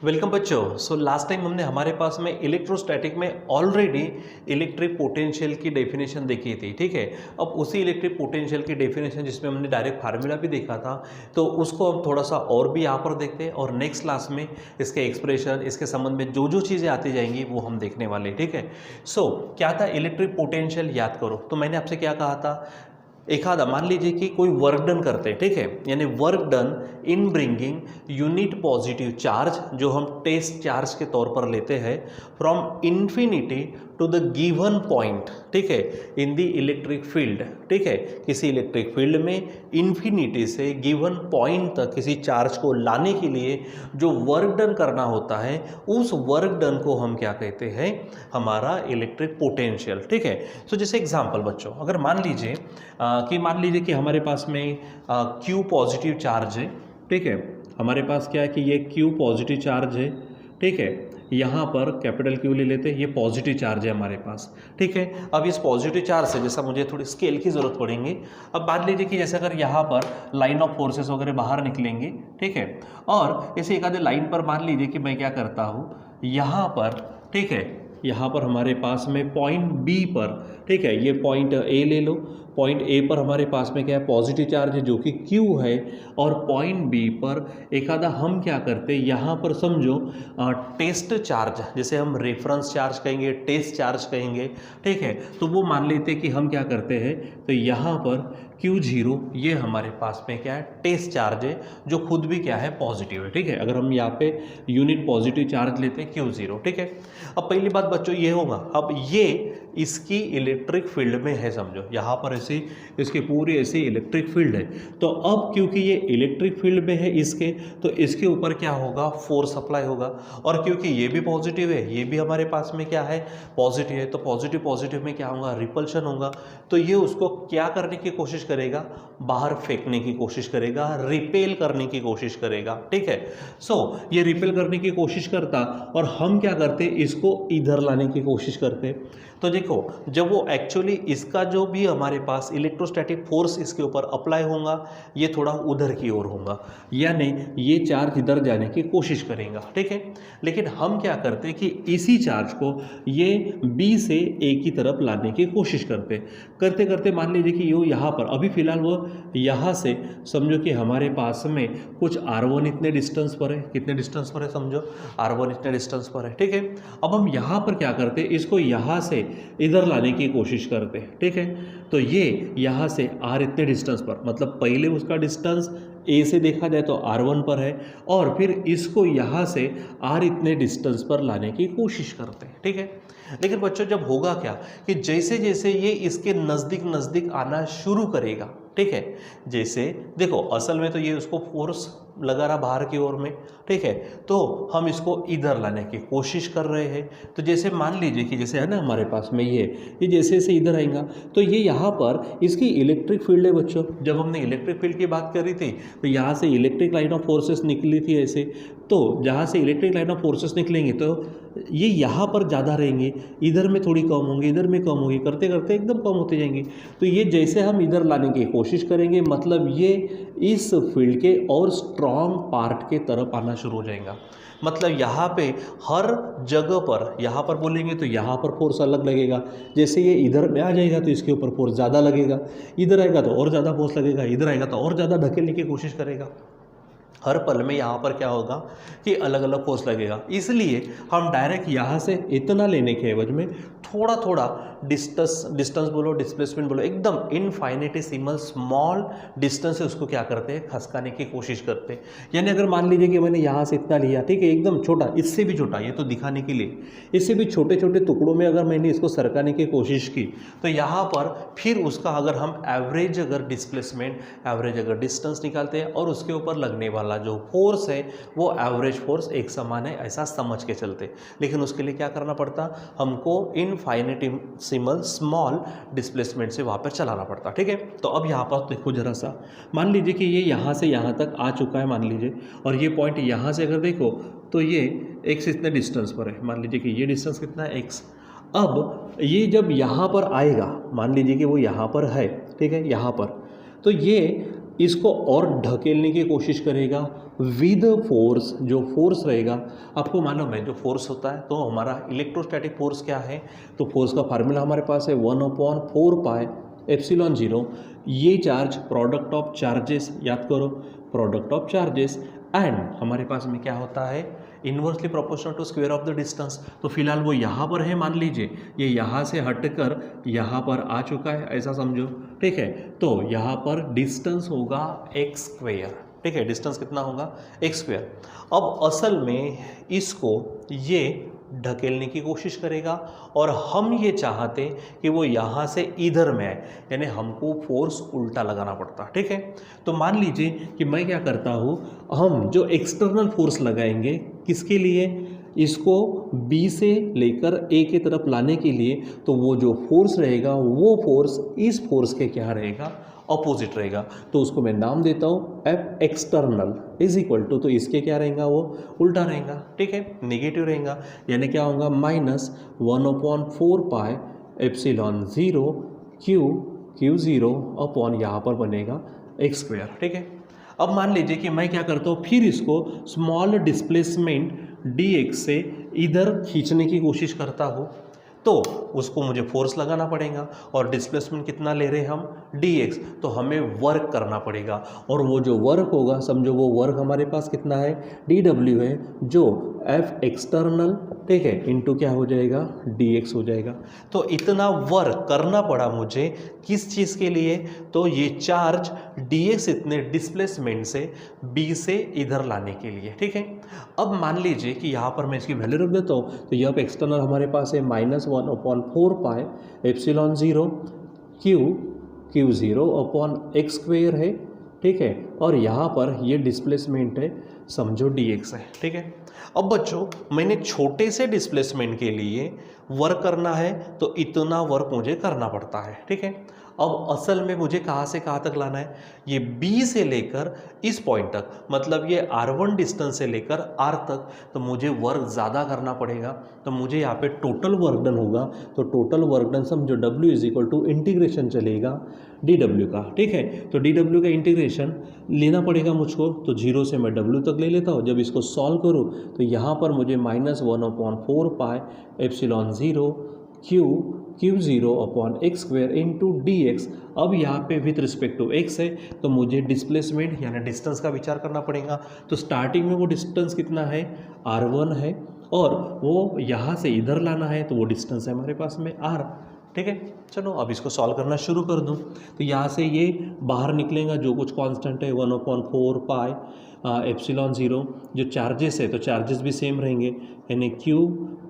Welcome बच्चों। So last time हमने हमारे पास में इलेक्ट्रोस्टैटिक में ऑलरेडी इलेक्ट्रिक पोटेंशियल की डेफिनेशन देखी थी। ठीक है, अब उसी इलेक्ट्रिक पोटेंशियल की डेफिनेशन जिसमें हमने डायरेक्ट फार्मूला भी देखा था, तो उसको अब थोड़ा सा और भी यहाँ पर देखते हैं और नेक्स्ट क्लास में इसके एक्सप्रेशन, इसके संबंध में जो जो चीज़ें आती जाएंगी वो हम देखने वाले हैं। ठीक है, सो क्या था इलेक्ट्रिक पोटेंशियल, याद करो। तो मैंने आपसे क्या कहा था, एखादा मान लीजिए कि कोई वर्क डन करते हैं, ठीक है, यानी work done in bringing unit positive charge, जो हम टेस्ट चार्ज के तौर पर लेते हैं, from infinity to the given point, ठीक है, इन द इलेक्ट्रिक फील्ड। ठीक है, किसी इलेक्ट्रिक फील्ड में इन्फिनिटी से गिवन पॉइंट तक किसी चार्ज को लाने के लिए जो वर्क डन करना होता है, उस वर्क डन को हम क्या कहते हैं, हमारा इलेक्ट्रिक पोटेंशियल। ठीक है, सो जैसे एग्जांपल बच्चों, अगर मान लीजिए कि हमारे पास में Q पॉजिटिव चार्ज है। ठीक है, हमारे पास क्या है कि ये Q पॉजिटिव चार्ज है। ठीक है, यहाँ पर कैपिटल Q ले लेते हैं, ये पॉजिटिव चार्ज है हमारे पास। ठीक है, अब इस पॉजिटिव चार्ज से जैसा मुझे थोड़ी स्केल की ज़रूरत पड़ेगी। अब मान लीजिए कि जैसे अगर यहाँ पर लाइन ऑफ फोर्सेस वगैरह बाहर निकलेंगे, ठीक है, और ऐसे एक आधे लाइन पर मान लीजिए कि मैं क्या करता हूँ, यहाँ पर, ठीक है, यहाँ पर हमारे पास में पॉइंट बी पर, ठीक है, ये पॉइंट ए ले लो, पॉइंट ए पर हमारे पास में क्या है, पॉजिटिव चार्ज है जो कि Q है, और पॉइंट बी पर एक आधा हम क्या करते हैं, यहाँ पर समझो टेस्ट चार्ज, जैसे हम रेफरेंस चार्ज कहेंगे, टेस्ट चार्ज कहेंगे। ठीक है, तो वो मान लेते हैं कि हम क्या करते हैं, तो यहाँ पर Q0 ये हमारे पास में क्या है, टेस्ट चार्ज है, जो खुद भी क्या है, पॉजिटिव है। ठीक है, अगर हम यहाँ पे यूनिट पॉजिटिव चार्ज लेते हैं Q0। ठीक है, अब पहली बात बच्चों ये होगा, अब ये इसकी इलेक्ट्रिक फील्ड में है, समझो यहाँ पर ऐसी इसकी पूरी ऐसी इलेक्ट्रिक फील्ड है। तो अब क्योंकि ये इलेक्ट्रिक फील्ड में है इसके, तो इसके ऊपर क्या होगा, फोर्स अप्लाई होगा, और क्योंकि ये भी पॉजिटिव है, ये भी हमारे पास में क्या है, पॉजिटिव है, तो पॉजिटिव पॉजिटिव में क्या होगा, रिपल्शन होगा। तो ये उसको क्या करने की कोशिश करेगा, बाहर फेंकने की कोशिश करेगा, रिपेल करने की कोशिश करेगा। ठीक है, सो ये रिपेल करने की कोशिश करता, और हम क्या करते, इसको इधर लाने की कोशिश करते। तो देखो, जब वो एक्चुअली इसका जो भी हमारे पास इलेक्ट्रोस्टैटिक फोर्स इसके ऊपर अप्लाई होगा, ये थोड़ा उधर की ओर होगा, यानी ये चार्ज इधर जाने की कोशिश करेगा। ठीक है, लेकिन हम क्या करते कि इसी चार्ज को ये बी से ए की तरफ लाने की कोशिश करते करते करते मान लीजिए कि ये यहाँ पर अभी फिलहाल वो यहाँ से समझो कि हमारे पास में कुछ R1 इतने डिस्टेंस पर है, कितने डिस्टेंस पर है, समझो R1 इतने डिस्टेंस पर है। ठीक है, अब हम यहाँ पर क्या करते, इसको यहाँ से इधर लाने की कोशिश करते हैं। ठीक है, तो ये यहाँ से R इतने डिस्टेंस पर, मतलब पहले उसका डिस्टेंस A से देखा जाए तो R1 पर है, और फिर इसको यहाँ से R इतने डिस्टेंस पर लाने की कोशिश करते हैं। ठीक है, लेकिन बच्चों जब होगा क्या कि जैसे जैसे ये इसके नज़दीक नज़दीक आना शुरू करेगा, ठीक है, जैसे देखो असल में तो ये उसको फोर्स लगा रहा बाहर की ओर में। ठीक है, तो हम इसको इधर लाने की कोशिश कर रहे हैं। तो जैसे मान लीजिए कि जैसे है ना हमारे पास में ये जैसे जैसे इधर आएगा, तो ये यहाँ पर इसकी इलेक्ट्रिक फील्ड है बच्चों। जब हमने इलेक्ट्रिक फील्ड की बात करी थी, तो यहाँ से इलेक्ट्रिक लाइन ऑफ फोर्सेस निकली थी ऐसे, तो जहाँ से इलेक्ट्रिक लाइन ऑफ फोर्सेस निकलेंगे तो ये यहाँ पर ज़्यादा रहेंगे, इधर में थोड़ी कम होंगी, इधर में कम होगी, करते करते एकदम कम होते जाएंगे। तो ये जैसे हम इधर लाने की कोशिश करेंगे, मतलब ये इस फील्ड के और स्ट्रॉन्ग पार्ट के तरफ आना शुरू हो जाएगा। मतलब यहाँ पे हर जगह पर, यहाँ पर बोलेंगे तो यहाँ पर फोर्स अलग लगेगा, जैसे ये इधर में आ जाएगा तो इसके ऊपर फोर्स ज़्यादा लगेगा, इधर आएगा तो और ज़्यादा फोर्स लगेगा, इधर आएगा तो और ज़्यादा धकेलने की कोशिश करेगा। हर पल में यहाँ पर क्या होगा कि अलग अलग फोर्स लगेगा। इसलिए हम डायरेक्ट यहाँ से इतना लेने के एवज में थोड़ा थोड़ा डिस्टेंस बोलो, डिस्प्लेसमेंट बोलो, एकदम इनफाइनिटेसिमल स्मॉल डिस्टेंस से उसको क्या करते हैं, खसकाने की कोशिश करते हैं। यानी अगर मान लीजिए कि मैंने यहाँ से इतना लिया, ठीक है, एकदम छोटा, इससे भी छोटा, ये तो दिखाने के लिए, इससे भी छोटे छोटे टुकड़ों में अगर मैंने इसको सरकाने की कोशिश की, तो यहाँ पर फिर उसका अगर हम एवरेज अगर डिस्प्लेसमेंट, एवरेज अगर डिस्टेंस निकालते हैं, और उसके ऊपर लगने वाला जो फोर्स है वो एवरेज फोर्स एक समान है, ऐसा समझ के चलते। लेकिन उसके लिए क्या करना पड़ता, हमको इनफाइनिटेसिमल स्मॉल डिस्प्लेसमेंट से वहां पर चलाना पड़ता। ठीक है, तो अब यहाँ पर देखो जरा सा, मान लीजिए कि ये यहाँ से यहाँ तक आ चुका है, मान लीजिए, और ये पॉइंट यहाँ से अगर देखो तो ये x इतने डिस्टेंस पर है, मान लीजिए कि ये डिस्टेंस कितना है, x। अब ये जब यहाँ पर आएगा, मान लीजिए कि वो यहाँ पर है, ठीक है, यहाँ पर, तो ये इसको और ढकेलने की कोशिश करेगा विद फोर्स। जो फोर्स रहेगा, आपको मालूम है जो फोर्स होता है, तो हमारा इलेक्ट्रोस्टैटिक फोर्स क्या है, तो फोर्स का फार्मूला हमारे पास है 1/4 एप्सिलॉन 0। ये चार्ज प्रोडक्ट ऑफ चार्जेस, याद करो प्रोडक्ट ऑफ चार्जेस, एंड हमारे पास में क्या होता है, inversely proportional to square of the distance. तो फिलहाल वो यहाँ पर है, मान लीजिए ये यहाँ से हटकर यहाँ पर आ चुका है, ऐसा समझो, ठीक है। तो यहाँ पर डिस्टेंस होगा एक्स स्क्वायर, ठीक है, डिस्टेंस कितना होगा एक्स स्क्वायर। अब असल में इसको ये ढकेलने की कोशिश करेगा और हम ये चाहते कि वो यहाँ से इधर में आए, यानी हमको फोर्स उल्टा लगाना पड़ता, ठीक है। तो मान लीजिए कि मैं क्या करता हूँ, हम जो एक्सटर्नल फोर्स लगाएंगे किसके लिए, इसको बी से लेकर ए की तरफ लाने के लिए, तो वो जो फोर्स रहेगा वो फोर्स इस फोर्स के क्या रहेगा, अपोजिट रहेगा। तो उसको मैं नाम देता हूँ F external is equal to, तो इसके क्या रहेगा, वो उल्टा रहेगा, ठीक है, नेगेटिव रहेगा, यानी क्या होगा -1/4 एप्सिलॉन 0 Q0 अपॉन यहाँ पर बनेगा एक्स स्क्वायर, ठीक है। अब मान लीजिए कि मैं क्या करता हूँ, फिर इसको स्मॉल डिस्प्लेसमेंट dx से इधर खींचने की कोशिश करता हूँ, तो उसको मुझे फोर्स लगाना पड़ेगा, और डिस्प्लेसमेंट कितना ले रहे हैं हम, dx, तो हमें वर्क करना पड़ेगा, और वो जो वर्क होगा समझो वो वर्क हमारे पास कितना है, dw है, जो F एक्सटर्नल, ठीक है, इनटू क्या हो जाएगा, dx हो जाएगा। तो इतना वर्क करना पड़ा मुझे किस चीज़ के लिए, तो ये चार्ज dx इतने डिस्प्लेसमेंट से b से इधर लाने के लिए, ठीक है। अब मान लीजिए कि यहाँ पर मैं इसकी वैल्यू रख देता हूँ, तो यह एक्सटर्नल हमारे पास है -1/4 epsilon 0 Q0 upon x square है, ठीक है, और यहाँ पर ये डिस्प्लेसमेंट है, समझो dx है, ठीक है। अब बच्चों मैंने छोटे से डिस्प्लेसमेंट के लिए वर्क करना है, तो इतना वर्क मुझे करना पड़ता है, ठीक है। अब असल में मुझे कहाँ से कहाँ तक लाना है, ये B से लेकर इस पॉइंट तक, मतलब ये R1 डिस्टेंस से लेकर R तक, तो मुझे वर्क ज़्यादा करना पड़ेगा। तो मुझे यहाँ पे टोटल वर्क डन होगा, तो टोटल वर्क डन समझो W is equal to integration चलेगा dw का, ठीक है। तो dw का इंटीग्रेशन लेना पड़ेगा मुझको, तो 0 से मैं w तक ले लेता हूँ। जब इसको सॉल्व करूँ तो यहाँ पर मुझे -1/4 epsilon 0 Q0 upon x square into dx। अब यहाँ पे विथ रिस्पेक्ट टू x है, तो मुझे डिस्प्लेसमेंट यानी डिस्टेंस का विचार करना पड़ेगा। तो स्टार्टिंग में वो डिस्टेंस कितना है, r1 है, और वो यहाँ से इधर लाना है, तो वो डिस्टेंस है हमारे पास में r, ठीक है। चलो अब इसको सॉल्व करना शुरू कर दूँ, तो यहाँ से ये बाहर निकलेगा, जो कुछ कांस्टेंट है 1/4 एप्सिलॉन 0, जो चार्जेस है तो चार्जेस भी सेम रहेंगे, यानी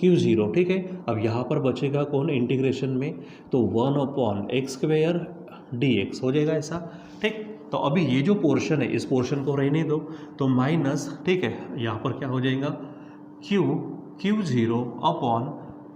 Q0, ठीक है। अब यहाँ पर बचेगा कौन इंटीग्रेशन में, तो 1/x² dx हो जाएगा ऐसा, ठीक। तो अभी ये जो पोर्शन है इस पोर्शन को रहने दो, तो माइनस, ठीक है, यहाँ पर क्या हो जाएगा Q0 अपॉन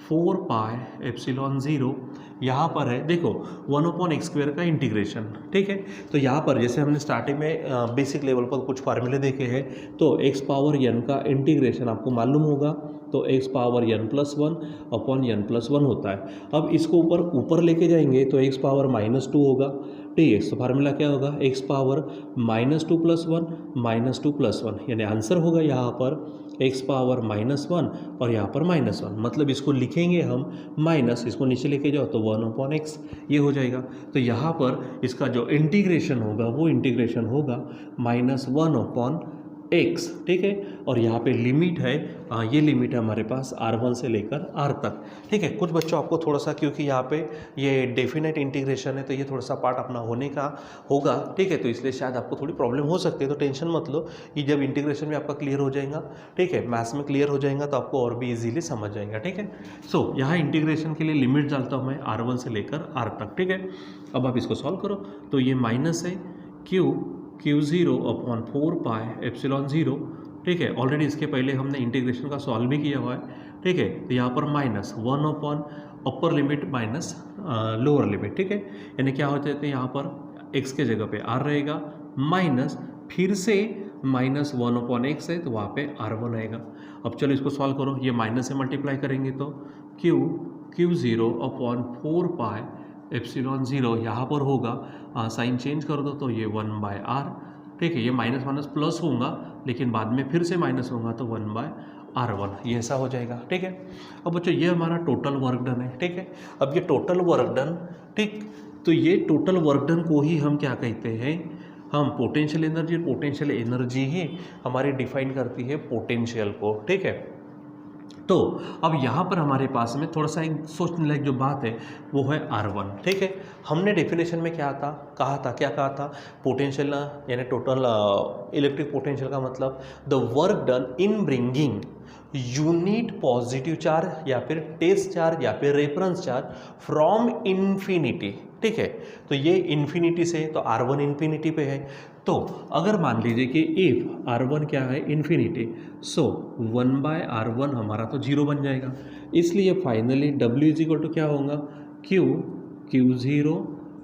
4 एप्सिलॉन 0, यहाँ पर है देखो 1/x² का इंटीग्रेशन, ठीक है। तो यहाँ पर जैसे हमने स्टार्टिंग में बेसिक लेवल पर कुछ फार्मूले देखे हैं, तो x पावर n का इंटीग्रेशन आपको मालूम होगा, तो x power n+1 upon n+1 होता है। अब इसको ऊपर लेके जाएंगे तो x पावर -2 होगा dx, तो फार्मूला क्या होगा, x पावर -2+1 -2+1, यानी आंसर होगा यहाँ पर x पावर -1 और यहाँ पर -1, मतलब इसको लिखेंगे हम माइनस, इसको नीचे लेके जाओ तो 1/x ये हो जाएगा। तो यहाँ पर इसका जो इंटीग्रेशन होगा वो इंटीग्रेशन होगा -1/x, ठीक है। और यहाँ पे लिमिट है, ये लिमिट है हमारे पास R1 से लेकर R तक, ठीक है। कुछ बच्चों आपको थोड़ा सा, क्योंकि यहाँ पे ये डेफिनेट इंटीग्रेशन है, तो ये थोड़ा सा पार्ट अपना होने का होगा, ठीक है, तो इसलिए शायद आपको थोड़ी प्रॉब्लम हो सकती है, तो टेंशन मत लो, ये जब इंटीग्रेशन में आपका क्लियर हो जाएगा, ठीक है, मैथ्स में क्लियर हो जाएगा, तो आपको और भी ईजिली समझ जाएगा, ठीक है। सो यहाँ इंटीग्रेशन के लिए लिमिट डालता हूँ मैं R1 से लेकर R तक, ठीक है। अब आप इसको सॉल्व करो, तो ये माइनस है Q0 अपॉन 4 एप्सिलॉन 0, ठीक है। ऑलरेडी इसके पहले हमने इंटीग्रेशन का सॉल्व भी किया हुआ है, ठीक है। तो यहाँ पर -1 upon upper limit minus lower limit, ठीक है, यानी क्या होता है, तो यहाँ पर x के जगह पे r रहेगा, माइनस फिर से -1/x है, तो वहाँ पे R1 आएगा। अब चलो इसको सॉल्व करो, ये माइनस से मल्टीप्लाई करेंगे तो Q0 अपॉन 4 एप्सिलॉन 0 यहाँ पर होगा, साइन चेंज कर दो तो ये 1/r, ठीक है। ये माइनस माइनस प्लस होगा लेकिन बाद में फिर से माइनस होगा तो 1/r1, ये ऐसा हो जाएगा, ठीक है। अब बच्चों ये हमारा टोटल वर्क डन है, ठीक है। अब ये टोटल वर्क डन, ठीक, तो ये टोटल वर्क डन को ही हम क्या कहते हैं, हम पोटेंशियल एनर्जी, पोटेंशियल एनर्जी ही हमारी डिफाइन करती है पोटेंशियल को, ठीक है। तो अब यहाँ पर हमारे पास में थोड़ा सा एक सोचने लायक जो बात है वो है R1, ठीक है। हमने डेफिनेशन में क्या था, क्या कहा था, पोटेंशियल यानी टोटल इलेक्ट्रिक पोटेंशियल का मतलब the work done in bringing unit positive charge या फिर टेस्ट चार्ज या फिर रेफरेंस चार्ज फ्रॉम इन्फिनिटी, ठीक है। तो ये इन्फिनिटी से, तो R1 इन्फिनिटी पे है। तो अगर मान लीजिए कि इफ R1 क्या है, इन्फिनिटी, सो 1/R1 हमारा तो 0 बन जाएगा। इसलिए finally W is equal to क्या होगा, Q0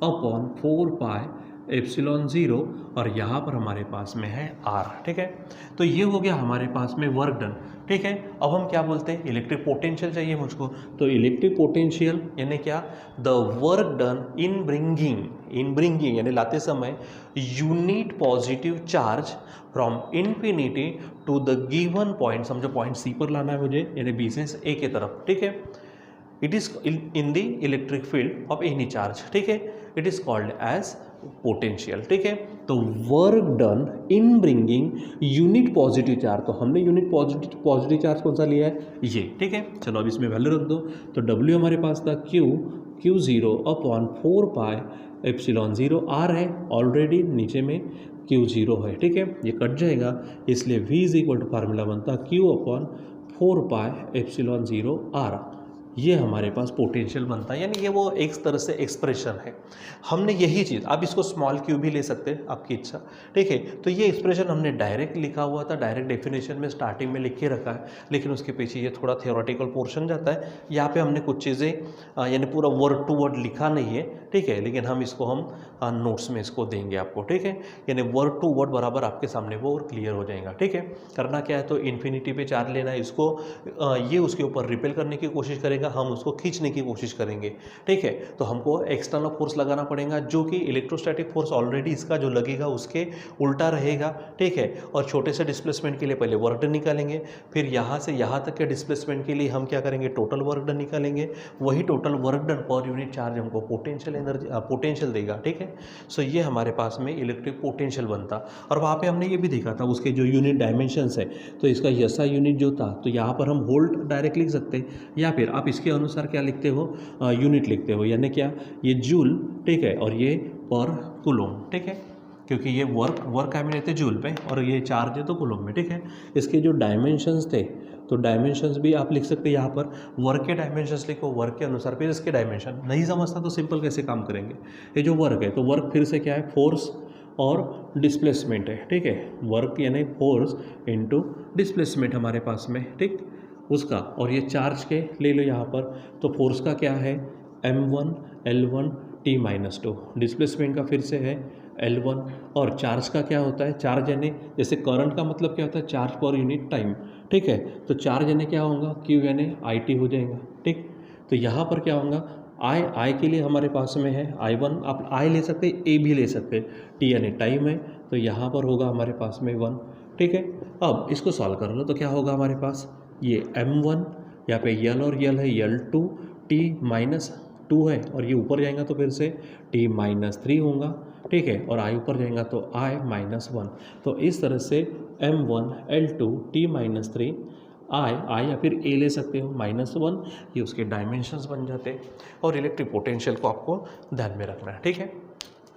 अपॉन 4 एप्सिलॉन 0, और यहाँ पर हमारे पास में है R, ठीक है। तो ये हो गया हमारे पास में वर्क डन, ठीक है। अब हम क्या बोलते हैं, इलेक्ट्रिक पोटेंशियल चाहिए मुझको, तो इलेक्ट्रिक पोटेंशियल यानी क्या, the work done in bringing यानी लाते समय unit positive charge from infinity to the given point, समझो पॉइंट C पर लाना है मुझे, यानी B से A की तरफ, ठीक है। It is in the electric field of any charge, ठीक है। It is called as potential, ठीक है। तो work done in bringing unit positive charge, तो हमने यूनिट पॉजिटिव चार्ज कौन सा लिया है, ये, ठीक है। चलो अब इसमें वैल्यू रख दो, तो W हमारे पास था Q0 अपॉन 4 एप्सिलॉन 0, R है ऑलरेडी, नीचे में Q0 है, ठीक है। ये कट जाएगा, इसलिए V is equal to formula बनता Q अपॉन 4 एप्सिलॉन 0 R, ये हमारे पास पोटेंशियल बनता है। यानी ये वो एक तरह से एक्सप्रेशन है। हमने यही चीज़, आप इसको स्मॉल क्यू भी ले सकते हैं, आपकी इच्छा, ठीक है। तो ये एक्सप्रेशन हमने डायरेक्ट लिखा हुआ था, डायरेक्ट डेफिनेशन में स्टार्टिंग में लिख के रखा है, लेकिन उसके पीछे ये थोड़ा थियोरेटिकल पोर्शन जाता है। यहाँ पे हमने कुछ चीज़ें यानी पूरा वर्ड टू वर्ड लिखा नहीं है, ठीक है, लेकिन हम इसको नोट्स में इसको देंगे आपको, ठीक है। यानी वर्ड टू वर्ड बराबर आपके सामने वो और क्लियर हो जाएगा, ठीक है। करना क्या है, तो इन्फिनिटी पे चार्ज लेना है, इसको ये उसके ऊपर रिपेल करने की कोशिश करेगा, हम उसको खींचने की कोशिश करेंगे, ठीक है। तो हमको एक्सटर्नल फोर्स लगाना पड़ेगा, जो कि इलेक्ट्रोस्टैटिक फोर्स ऑलरेडी इसका जो लगेगा उसके उल्टा रहेगा, ठीक है। और छोटे से डिस्प्लेसमेंट के लिए पहले वर्क डन निकालेंगे, फिर यहाँ से यहाँ तक के डिस्प्लेसमेंट के लिए हम क्या करेंगे, टोटल वर्क डन निकालेंगे। वही total work done per unit charge हमको पोटेंशियल देगा, ठीक है। सो ये हमारे पास में इलेक्ट्रिक पोटेंशियल बनता। और वहाँ पे हमने ये भी देखा था उसके जो यूनिट डायमेंशंस है, तो इसका SI यूनिट जो था, तो यहाँ पर हम वोल्ट डायरेक्ट लिख सकते हैं, या फिर आप इसके अनुसार क्या लिखते हो, यूनिट लिखते हो, यानी क्या, ये जूल, ठीक है, और ये पर कूलोम, ठीक है, क्योंकि ये वर्क आए रहते जूल पे और ये चार्ज है तो कूलोम में, ठीक है। इसके जो डायमेंशंस थे, तो डायमेंशंस भी आप लिख सकते हैं, यहाँ पर वर्क के डायमेंशंस लिखो, वर्क के अनुसार, फिर इसके डायमेंशन नहीं समझता तो सिंपल कैसे काम करेंगे। ये जो वर्क है, तो वर्क फिर से क्या है, फोर्स और डिस्प्लेसमेंट है, ठीक है। वर्क यानी फोर्स इनटू डिस्प्लेसमेंट हमारे पास में, ठीक, उसका। और ये चार्ज के ले लो यहाँ पर, तो फोर्स का क्या है, m1 L1 T-2, डिस्प्लेसमेंट का फिर से है L1, और चार्ज का क्या होता है, चार्ज यानी जैसे करंट का मतलब क्या होता है, चार्ज पर यूनिट टाइम, ठीक है। तो चार्ज यानी क्या होगा, Q यानी IT हो जाएगा, ठीक। तो यहाँ पर क्या होगा, I के लिए हमारे पास में है I1, आप I ले सकते हैं, A भी ले सकते हैं, T यानी टाइम है, तो यहाँ पर होगा हमारे पास में 1, ठीक है। अब इसको सॉल्व कर लो, तो क्या होगा हमारे पास, ये m1, यहाँ पे L और L है, L2 T-2 है, और ये ऊपर जाएगा तो फिर से T-3 होगा, ठीक है, और I ऊपर जाएगा तो I-1। तो इस तरह से m1 L2 T-3 I या फिर A ले सकते हो, -1, ये उसके डायमेंशंस बन जाते हैं। और इलेक्ट्रिक पोटेंशियल को आपको ध्यान में रखना है, ठीक है,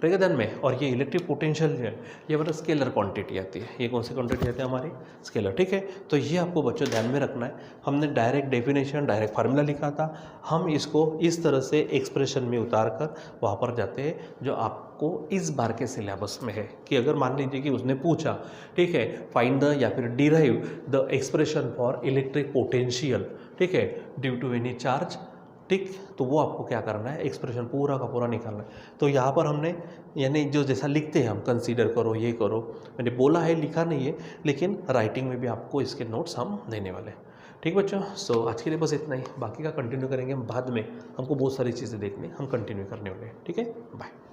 रहेगा ध्यान में। और ये इलेक्ट्रिक पोटेंशियल है, ये मतलब स्केलर क्वांटिटी आती है, ये कौन सी क्वांटिटी आती है हमारी, स्केलर, ठीक है। तो ये आपको बच्चों ध्यान में रखना है। हमने डायरेक्ट डेफिनेशन, डायरेक्ट फार्मूला लिखा था, हम इसको इस तरह से एक्सप्रेशन में उतार कर वहाँ पर जाते हैं जो आपको इस बार के सिलेबस में है। कि अगर मान लीजिए कि उसने पूछा, ठीक है, फाइंड द या फिर derive the expression for electric potential, ठीक है, ड्यू टू एनी चार्ज, ठीक, तो वो आपको क्या करना है, एक्सप्रेशन पूरा का पूरा निकालना है। तो यहाँ पर हमने यानी जो जैसा लिखते हैं हम, कंसीडर करो, ये करो, मैंने बोला है, लिखा नहीं है, लेकिन राइटिंग में भी आपको इसके नोट्स हम देने वाले हैं, ठीक बच्चों, सो आज के लिए बस इतना ही, बाकी का कंटिन्यू करेंगे हम बाद में, हमको बहुत सारी चीज़ें देखने हम कंटिन्यू करने होंगे। ठीक है, बाय।